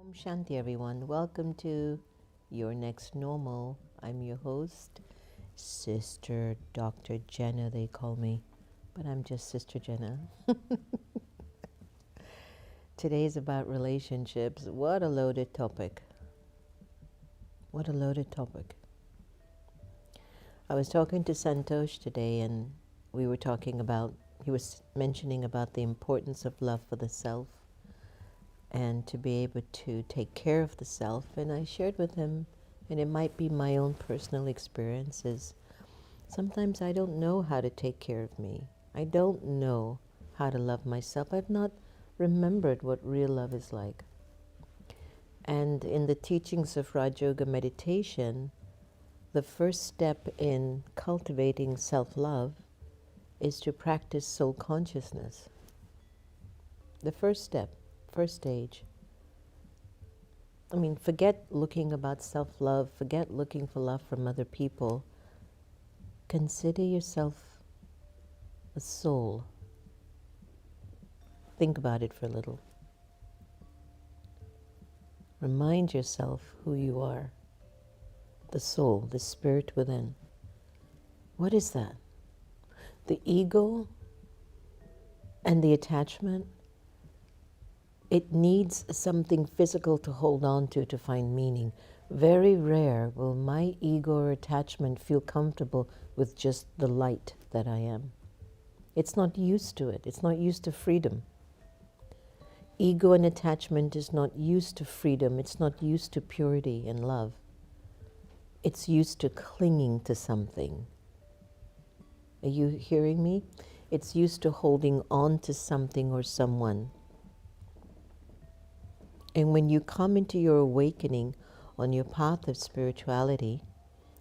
Om Shanti, everyone. Welcome to Your Next Normal. I'm your host, Sister Dr. Jenna, they call me, but I'm just Sister Jenna. Today is about relationships. What a loaded topic. What a loaded topic. I was talking to Santosh today, and we were talking about, he was mentioning about the importance of love for the self and to be able to take care of the self. And I shared with him, and it might be my own personal experiences, sometimes I don't know how to take care of me. I don't know how to love myself. I've not remembered what real love is like. And in the teachings of Raja Yoga meditation, the first step in cultivating self-love is to practice soul consciousness. The first step, first stage. I mean, forget looking about self-love, forget looking for love from other people. Consider yourself a soul. Think about it for a little. Remind yourself who you are. The soul, the spirit within. What is that? The ego and the attachment, it needs something physical to hold on to find meaning. Very rare will my ego or attachment feel comfortable with just the light that I am. It's not used to it. It's not used to freedom. Ego and attachment is not used to freedom. It's not used to purity and love. It's used to clinging to something. Are you hearing me? It's used to holding on to something or someone. And when you come into your awakening on your path of spirituality,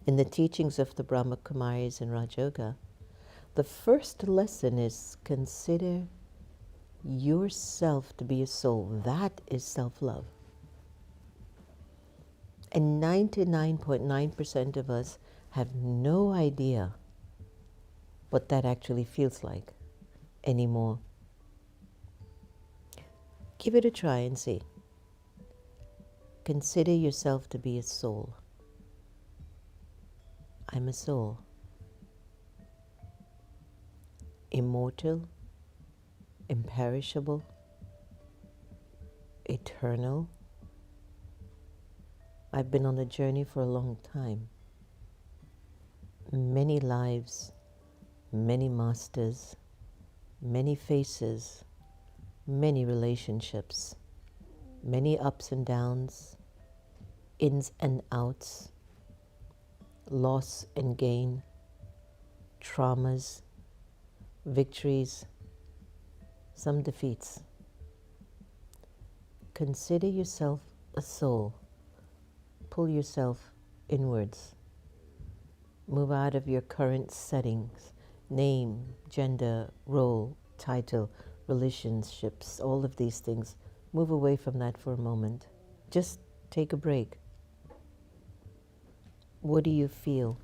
in the teachings of the Brahma Kumaris and Raja Yoga, the first lesson is consider yourself to be a soul. That is self-love. And 99.9% of us have no idea what that actually feels like anymore. Give it a try and see. Consider yourself to be a soul. I'm a soul. Immortal, imperishable, eternal. I've been on a journey for a long time. Many lives, many masters, many faces, many relationships, many ups and downs, ins and outs, loss and gain, traumas, victories, some defeats. Consider yourself a soul. Pull yourself inwards. Move out of your current settings, name, gender, role, title, relationships, all of these things. Move away from that for a moment. Just take a break. What do you feel?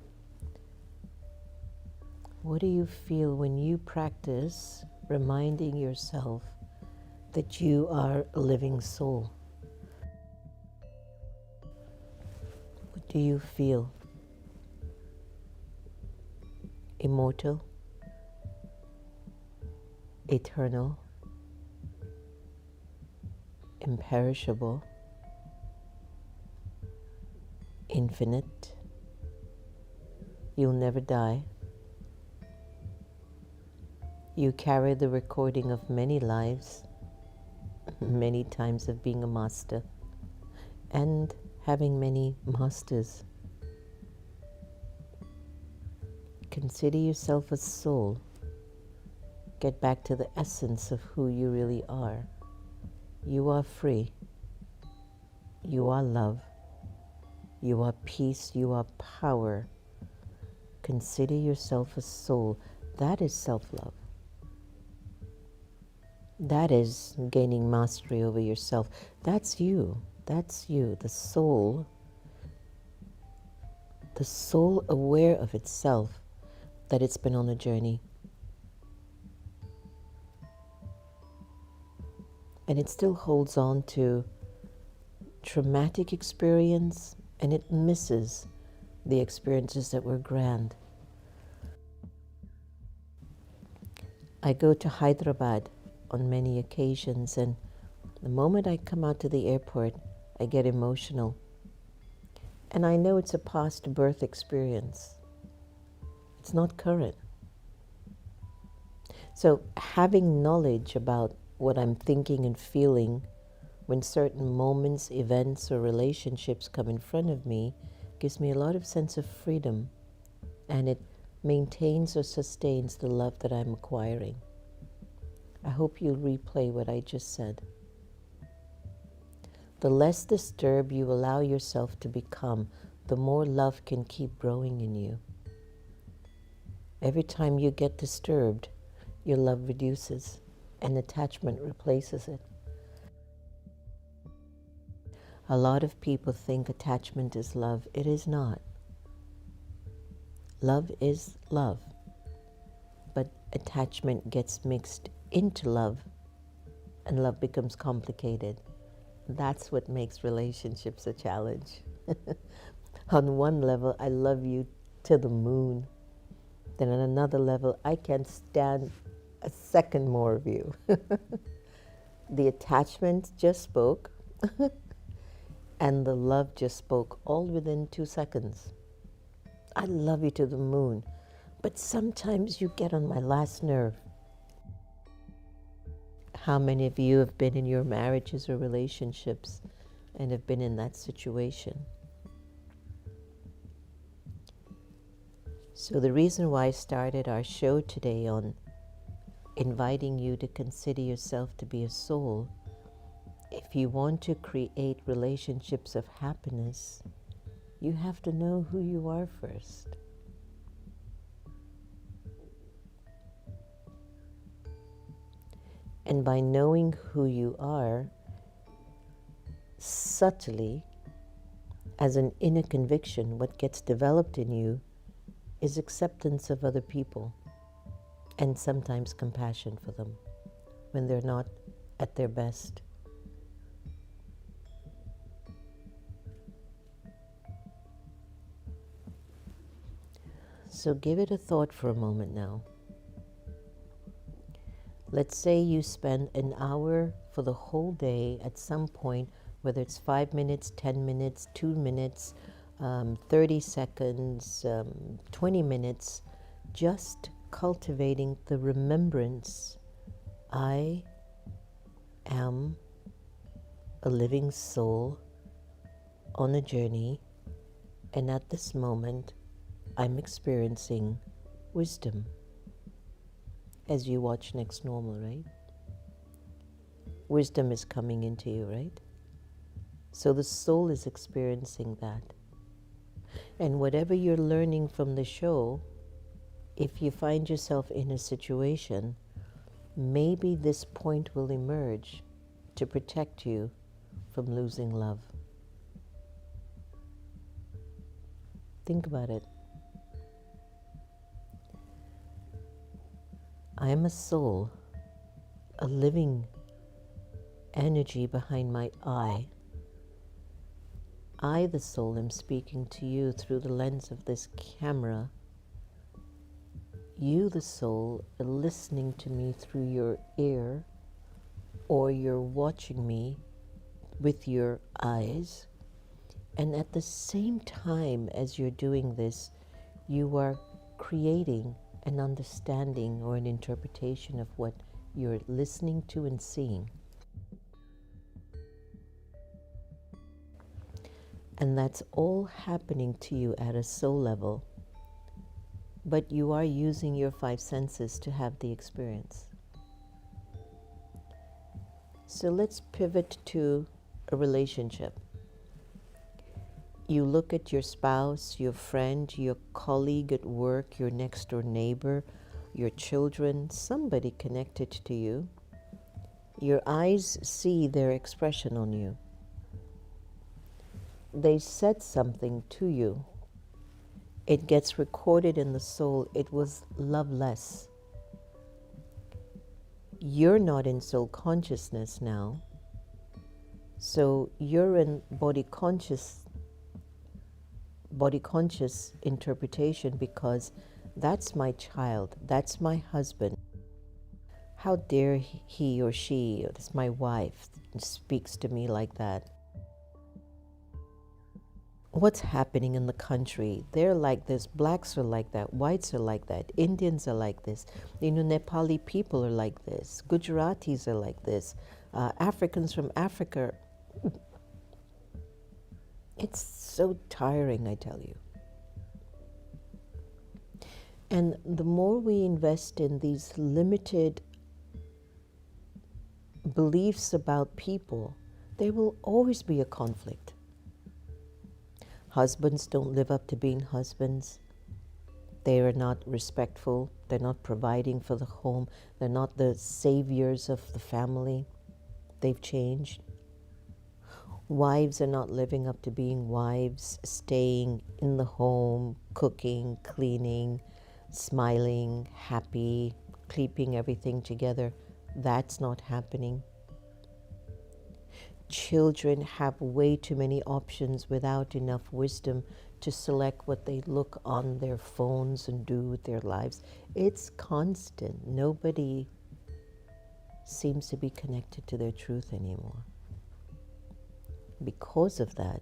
What do you feel when you practice reminding yourself that you are a living soul? What do you feel? Immortal, eternal, imperishable, infinite. You'll never die. You carry the recording of many lives, many times of being a master, and having many masters. Consider yourself a soul. Get back to the essence of who you really are. You are free. You are love. You are peace. You are power. Consider yourself a soul. That is self-love. That is gaining mastery over yourself. That's you. That's you, the soul aware of itself, that it's been on a journey. And it still holds on to traumatic experience, and it misses the experiences that were grand. I go to Hyderabad on many occasions, and the moment I come out to the airport, I get emotional. And I know it's a past birth experience. It's not current. So having knowledge about what I'm thinking and feeling when certain moments, events, or relationships come in front of me gives me a lot of sense of freedom, and it maintains or sustains the love that I'm acquiring. I hope you'll replay what I just said. The less disturbed you allow yourself to become, the more love can keep growing in you. Every time you get disturbed, your love reduces and attachment replaces it. A lot of people think attachment is love. It is not. Love is love, but attachment gets mixed into love, and love becomes complicated. That's what makes relationships a challenge. On one level, I love you to the moon. Then on another level, I can't stand a second more of you. The attachment just spoke, and the love just spoke all within 2 seconds. I love you to the moon, but sometimes you get on my last nerve. How many of you have been in your marriages or relationships and have been in that situation? So the reason why I started our show today on inviting you to consider yourself to be a soul, if you want to create relationships of happiness, you have to know who you are first. And by knowing who you are, subtly, as an inner conviction, what gets developed in you is acceptance of other people and sometimes compassion for them when they're not at their best. So give it a thought for a moment now. Let's say you spend an hour for the whole day at some point, whether it's 5 minutes, 10 minutes, 2 minutes, 30 seconds, 20 minutes, just cultivating the remembrance, I am a living soul on a journey, and at this moment, I'm experiencing wisdom. As you watch Next Normal, right? Wisdom is coming into you, right? So the soul is experiencing that. And whatever you're learning from the show, if you find yourself in a situation, maybe this point will emerge to protect you from losing love. Think about it. I am a soul, a living energy behind my I. I, the soul, am speaking to you through the lens of this camera. You, the soul, are listening to me through your ear, or you're watching me with your eyes. And at the same time as you're doing this, you are creating an understanding or an interpretation of what you're listening to and seeing. And that's all happening to you at a soul level, but you are using your 5 senses to have the experience. So let's pivot to a relationship. You look at your spouse, your friend, your colleague at work, your next door neighbor, your children, somebody connected to you. Your eyes see their expression on you. They said something to you. It gets recorded in the soul. It was loveless. You're not in soul consciousness now. So you're in body conscious interpretation because that's my child, that's my husband. How dare he or she, or that's my wife, speaks to me like that? What's happening in the country? They're like this, blacks are like that, whites are like that, Indians are like this, Nepali people are like this, Gujaratis are like this, Africans from Africa. It's so tiring, I tell you. And the more we invest in these limited beliefs about people, there will always be a conflict. Husbands don't live up to being husbands. They are not respectful. They're not providing for the home. They're not the saviors of the family. They've changed. Wives are not living up to being wives, staying in the home, cooking, cleaning, smiling, happy, keeping everything together. That's not happening. Children have way too many options without enough wisdom to select what they look on their phones and do with their lives. It's constant. Nobody seems to be connected to their truth anymore. Because of that,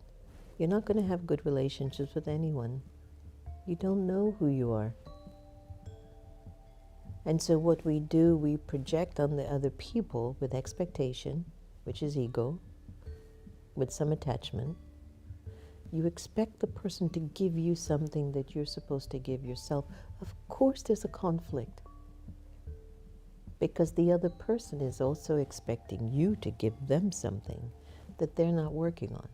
you're not going to have good relationships with anyone. You don't know who you are. And so what we do, we project on the other people with expectation, which is ego, with some attachment. You expect the person to give you something that you're supposed to give yourself. Of course there's a conflict, because the other person is also expecting you to give them something that they're not working on.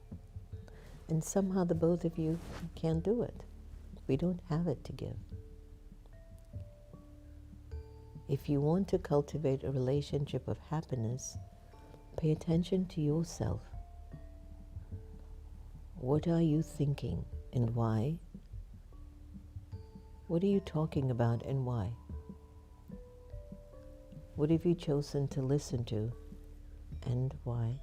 And somehow the both of you can't do it. We don't have it to give. If you want to cultivate a relationship of happiness, pay attention to yourself. What are you thinking and why? What are you talking about and why? What have you chosen to listen to and why?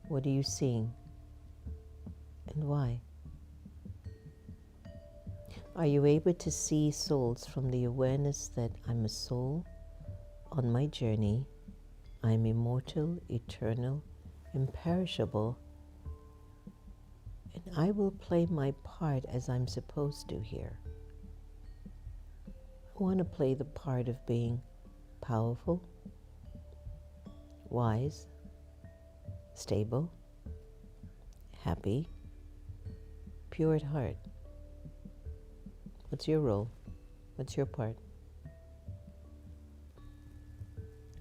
What are you seeing and why? Are you able to see souls from the awareness that I'm a soul on my journey, I'm immortal, eternal, imperishable, and I will play my part as I'm supposed to here. I want to play the part of being powerful, wise, stable, happy, pure at heart. What's your role? What's your part?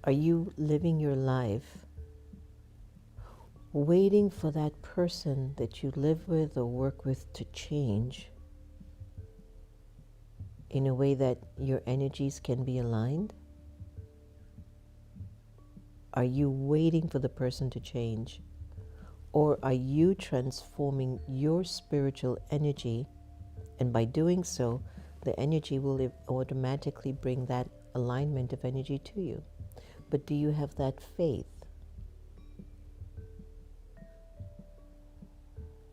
Are you living your life waiting for that person that you live with or work with to change in a way that your energies can be aligned? Are you waiting for the person to change? Or are you transforming your spiritual energy, and by doing so, the energy will automatically bring that alignment of energy to you? But do you have that faith?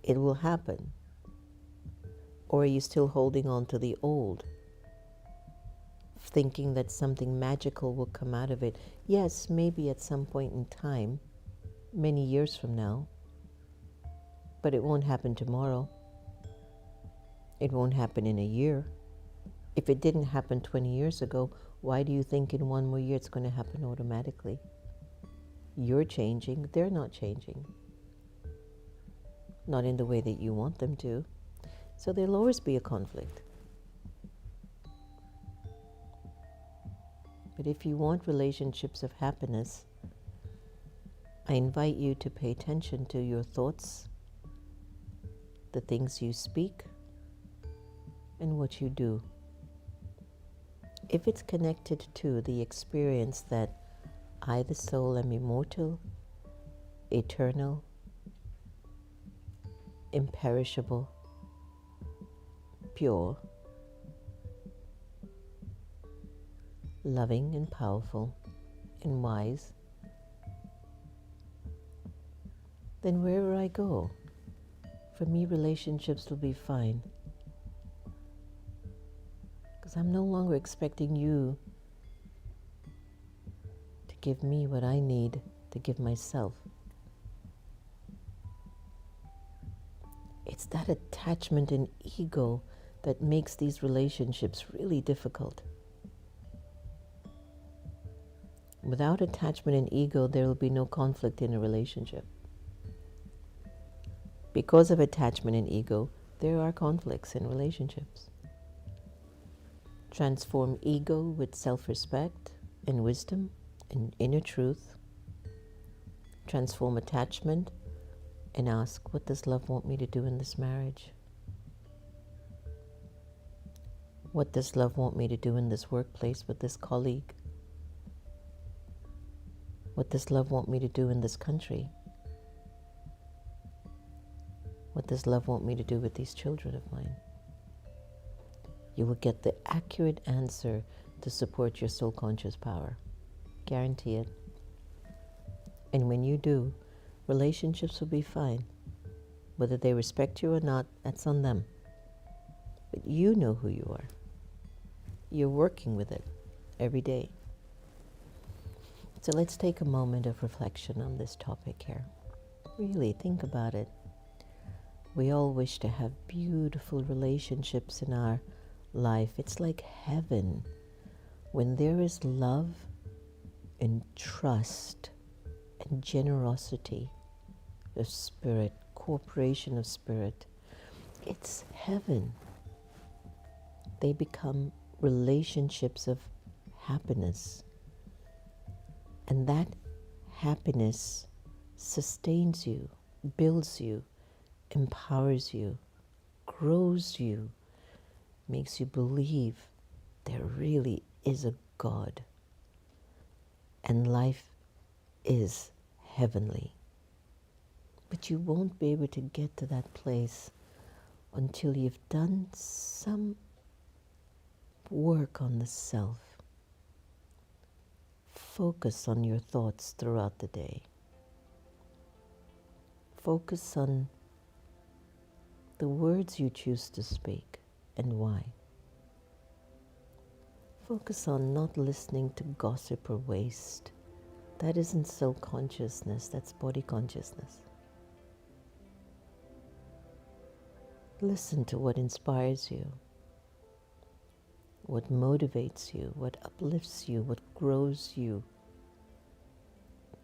It will happen. Or are you still holding on to the old, thinking that something magical will come out of it? Yes, maybe at some point in time, many years from now, but it won't happen tomorrow. It won't happen in a year. If it didn't happen 20 years ago, why do you think in one more year it's going to happen automatically? You're changing, they're not changing. Not in the way that you want them to. So there'll always be a conflict. But if you want relationships of happiness, I invite you to pay attention to your thoughts, the things you speak, and what you do. If it's connected to the experience that I, the soul, am immortal, eternal, imperishable, pure, loving and powerful and wise, then wherever I go, for me, relationships will be fine. Because I'm no longer expecting you to give me what I need to give myself. It's that attachment and ego that makes these relationships really difficult. Without attachment and ego, there will be no conflict in a relationship. Because of attachment and ego, there are conflicts in relationships. Transform ego with self-respect and wisdom and inner truth. Transform attachment and ask, what does love want me to do in this marriage? What does love want me to do in this workplace with this colleague? What does love want me to do in this country? What does love want me to do with these children of mine? You will get the accurate answer to support your soul conscious power. Guarantee it. And when you do, relationships will be fine. Whether they respect you or not, that's on them. But you know who you are. You're working with it every day. So let's take a moment of reflection on this topic here. Really think about it. We all wish to have beautiful relationships in our life. It's like heaven. When there is love and trust and generosity of spirit, cooperation of spirit, it's heaven. They become relationships of happiness. And that happiness sustains you, builds you, empowers you, grows you, makes you believe there really is a God. And life is heavenly. But you won't be able to get to that place until you've done some work on the self. Focus on your thoughts throughout the day. Focus on the words you choose to speak and why. Focus on not listening to gossip or waste. That isn't soul consciousness, that's body consciousness. Listen to what inspires you, what motivates you, what uplifts you, what grows you.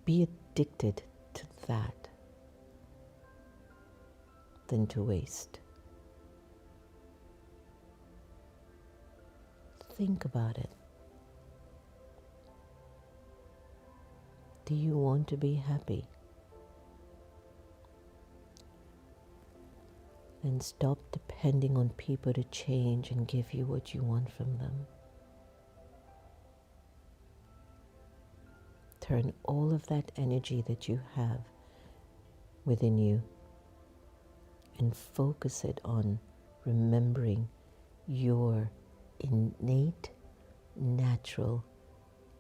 Be addicted to that than to waste. Think about it. Do you want to be happy? And stop depending on people to change and give you what you want from them. Turn all of that energy that you have within you and focus it on remembering your innate, natural,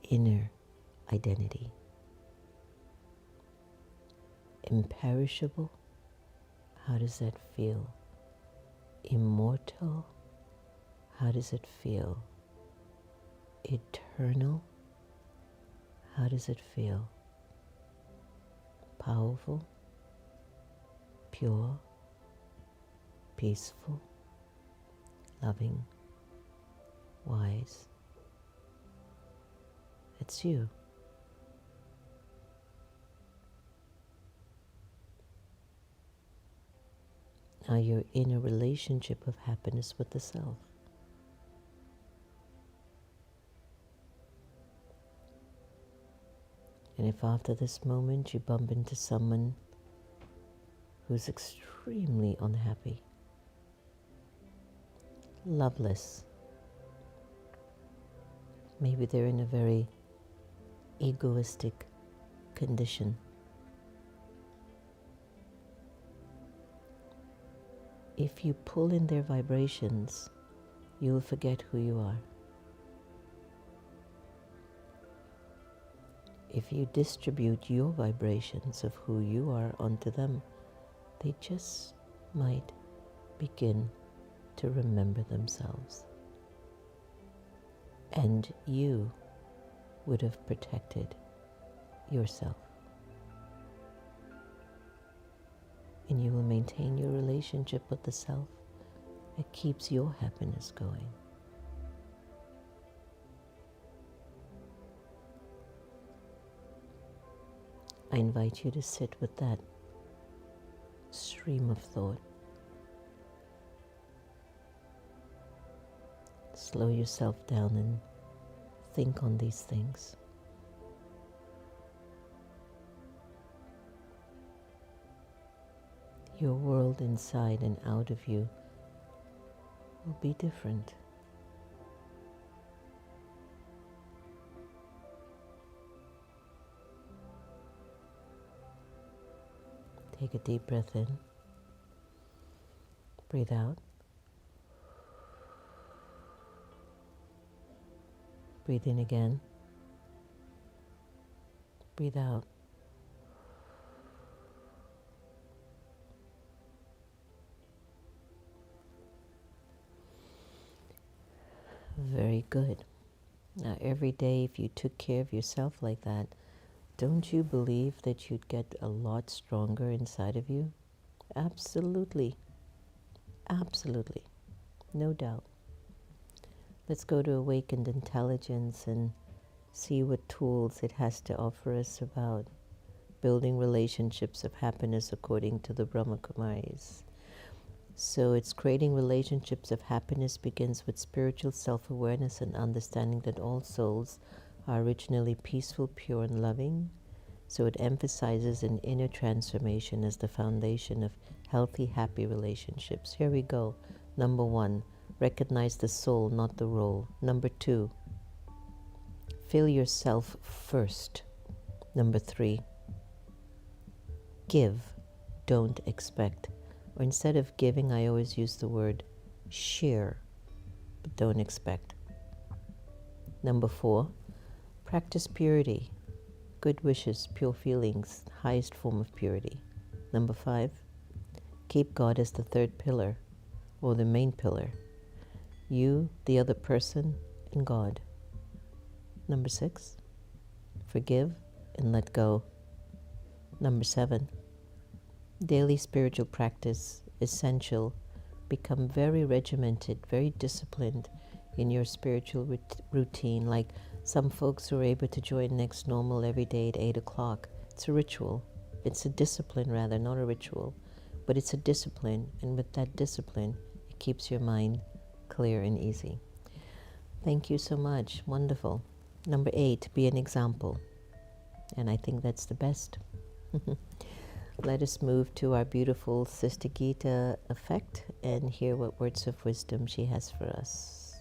inner identity. Imperishable, how does that feel? Immortal, how does it feel? Eternal, how does it feel? Powerful, pure, peaceful, loving, wise. It's you. Now you're in a relationship of happiness with the self. And if after this moment you bump into someone who's extremely unhappy, loveless, maybe they're in a very egoistic condition, if you pull in their vibrations, you will forget who you are. if you distribute your vibrations of who you are onto them, they just might begin to remember themselves. And you would have protected yourself. And you will maintain your relationship with the self that keeps your happiness going. I invite you to sit with that stream of thought. Slow yourself down and think on these things. Your world inside and out of you will be different. Take a deep breath in. Breathe out. Breathe in again. Breathe out. Very good. Now, every day, if you took care of yourself like that, don't you believe that you'd get a lot stronger inside of you? Absolutely. Absolutely. No doubt. Let's go to Awakened Intelligence and see what tools it has to offer us about building relationships of happiness according to the Brahma Kumaris. So it's creating relationships of happiness begins with spiritual self-awareness and understanding that all souls are originally peaceful, pure, and loving. So it emphasizes an inner transformation as the foundation of healthy, happy relationships. Here we go. Number 1, recognize the soul, not the role. Number 2, fill yourself first. Number 3, give, don't expect. Or instead of giving, I always use the word share, but don't expect. Number 4, practice purity, good wishes, pure feelings, highest form of purity. Number 5, keep God as the third pillar, or the main pillar. You, the other person, and God. Number 6, forgive and let go. Number 7, daily spiritual practice, essential. Become very regimented, very disciplined in your spiritual routine. Like some folks who are able to join Next Normal every day at 8 o'clock. It's a ritual. It's a discipline rather, not a ritual. But it's a discipline, and with that discipline, it keeps your mind clear and easy. Thank you so much. Wonderful. Number 8, be an example. And I think that's the best. Let us move to our beautiful Sister Gita effect and hear what words of wisdom she has for us.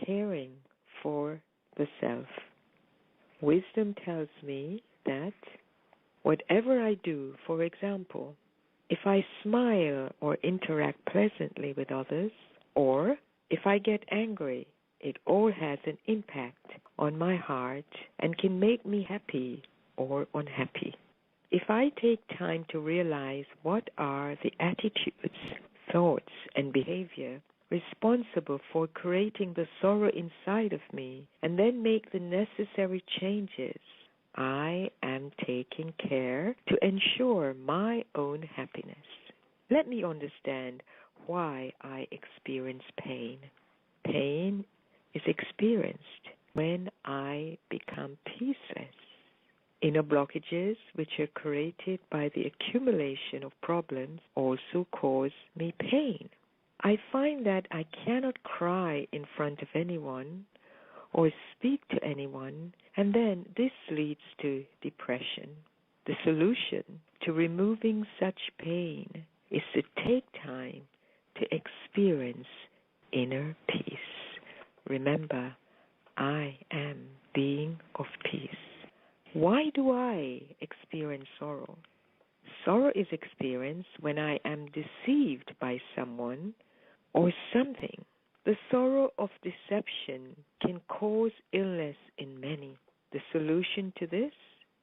Caring for the self. Wisdom tells me that whatever I do, for example, if I smile or interact pleasantly with others, or if I get angry, it all has an impact on my heart and can make me happy or unhappy. If I take time to realize what are the attitudes, thoughts, and behavior responsible for creating the sorrow inside of me, and then make the necessary changes, I am taking care to ensure my own happiness. Let me understand why I experience pain. Pain is experienced when I become peaceless. Inner blockages, which are created by the accumulation of problems, also cause me pain. I find that I cannot cry in front of anyone or speak to anyone, and then this leads to depression. The solution to removing such pain is to take time to experience inner peace. Remember, I am being of peace. Why do I experience sorrow? is experienced when I am deceived by someone or something. The sorrow of deception can cause illness in many. The solution to this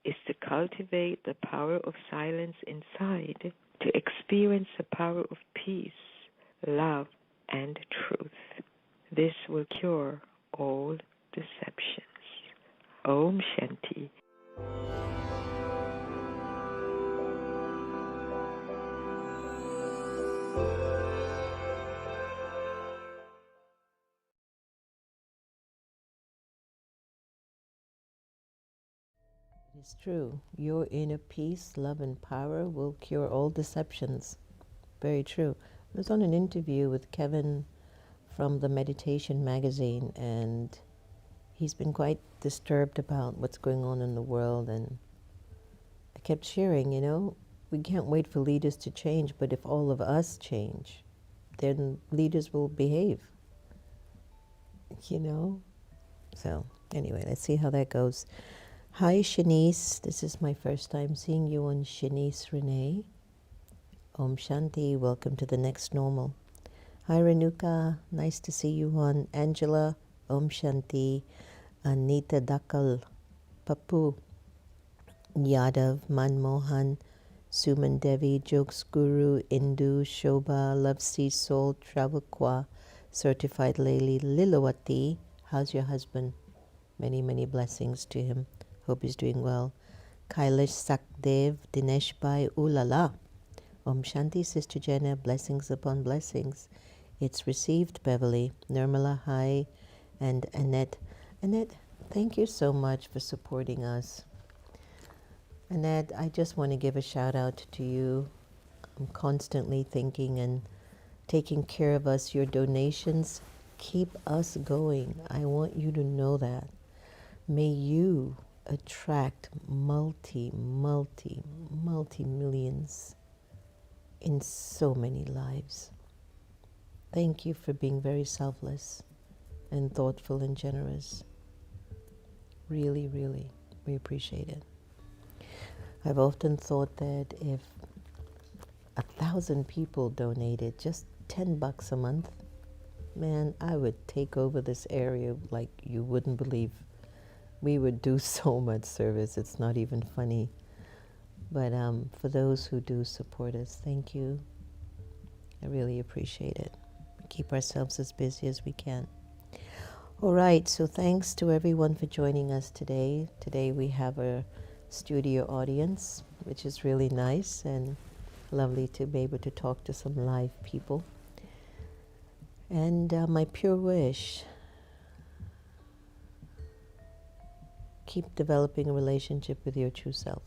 is to cultivate the power of silence inside, to experience the power of peace, love, and truth. This will cure all deceptions. Om Shanti. It is true. Your inner peace, love, and power will cure all deceptions. Very true. I was on an interview with Kevin from the Meditation magazine, and he's been quite disturbed about what's going on in the world. And I kept sharing, we can't wait for leaders to change, but if all of us change, then leaders will behave, So anyway, let's see how that goes. Hi, Shanice. This is my first time seeing you on Shanice Renee. Om Shanti. Welcome to the next normal. Hi, Renuka. Nice to see you on. Angela. Om Shanti. Anita Dakal. Papu. Yadav. Manmohan. Suman Devi. Jokes Guru. Indu. Shobha. Love Sea Soul. Travaqua. Certified Lady. Lilawati. How's your husband? Many, many blessings to him. Hope he's doing well. Kailash Sakdev, Dinesh Bhai, ooh la la. Om Shanti, Sister Jenna, blessings upon blessings. It's received, Beverly. Nirmala, hi. And Annette. Annette, thank you so much for supporting us. Annette, I just want to give a shout out to you. I'm constantly thinking and taking care of us. Your donations keep us going. I want you to know that. May you attract multi-millions in so many lives. Thank you for being very selfless and thoughtful and generous. Really, really, we appreciate it. I've often thought that if 1,000 people donated just $10 a month, man, I would take over this area like you wouldn't believe. We would do so much service, it's not even funny. But for those who do support us, thank you. I really appreciate it. Keep ourselves as busy as we can. All right, so thanks to everyone for joining us today. Today we have a studio audience, which is really nice and lovely to be able to talk to some live people. And my pure wish, keep developing a relationship with your true self.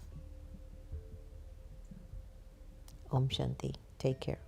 Om Shanti. Take care.